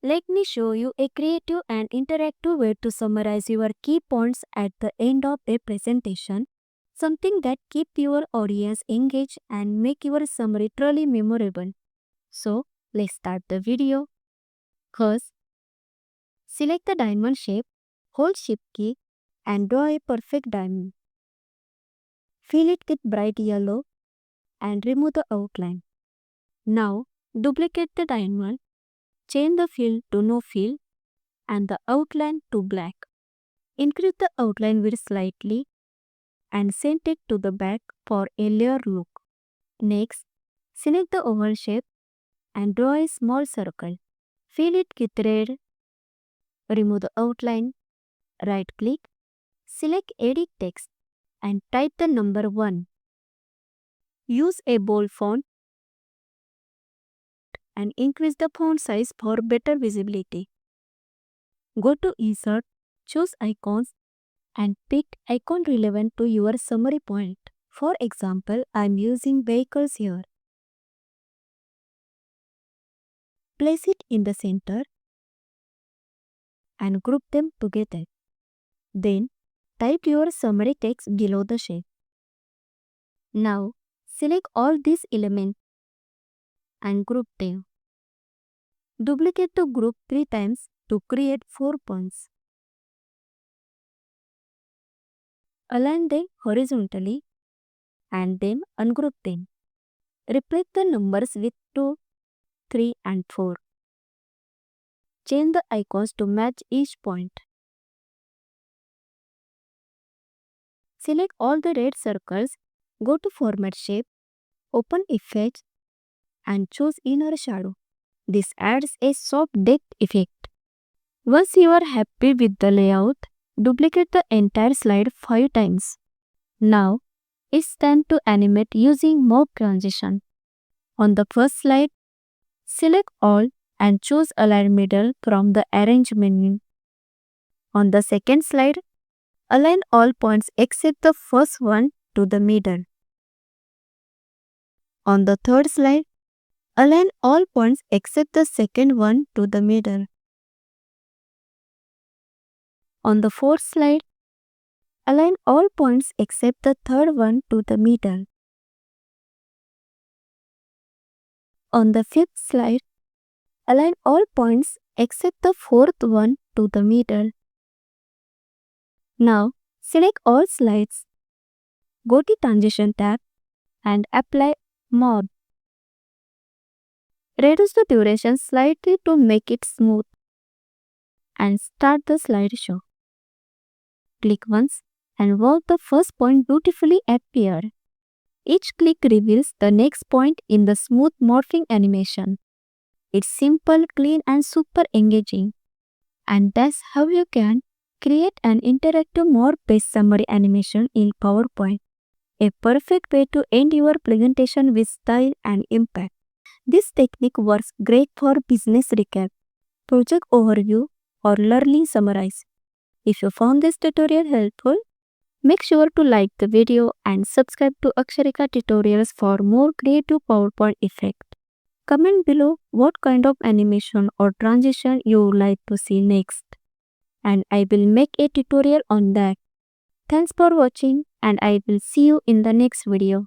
Let me show you a creative and interactive way to summarize your key points at the end of a presentation. Something that keep your audience engaged and make your summary truly memorable. So, let's start the video. First, select the diamond shape, hold Shift key and draw a perfect diamond. Fill it with bright yellow and remove the outline. Now, duplicate the diamond, change the fill to no fill and the outline to black. Increase the outline width slightly and send it to the back for a layer look. Next, select the oval shape and draw a small circle. Fill it with red. Remove the outline. Right click. Select Edit Text and type the number 1. Use a bold font and increase the font size for better visibility. Go to Insert, choose Icons and pick icon relevant to your summary point. For example, I am using vehicles here. Place it in the center and group them together. Then, type your summary text below the shape. Now, select all these elements and group them. Duplicate the group 3 times to create 4 points. Align them horizontally and then ungroup them. Replace the numbers with 2, 3 and 4. Change the icons to match each point. Select all the red circles, go to Format Shape, open Effects and choose Inner Shadow. This adds a soft depth effect. Once you are happy with the layout, duplicate the entire slide 5 times. Now, it's time to animate using Morph transition. On the first slide, select All and choose Align Middle from the Arrange menu. On the second slide, align all points except the first one to the middle. On the third slide, align all points except the second one to the middle. On the fourth slide, align all points except the third one to the middle. On the fifth slide, align all points except the fourth one to the middle. Now, select all slides. Go to Transition tab and apply Morph. Reduce the duration slightly to make it smooth. And start the slideshow. Click once and watch the first point beautifully appear. Each click reveals the next point in the smooth morphing animation. It's simple, clean and super engaging. And that's how you can create an interactive morph-based summary animation in PowerPoint. A perfect way to end your presentation with style and impact. This technique works great for business recap, project overview or learning summarize. If you found this tutorial helpful, make sure to like the video and subscribe to Akshrika tutorials for more creative PowerPoint effects. Comment below what kind of animation or transition you would like to see next, and I will make a tutorial on that. Thanks for watching and I will see you in the next video.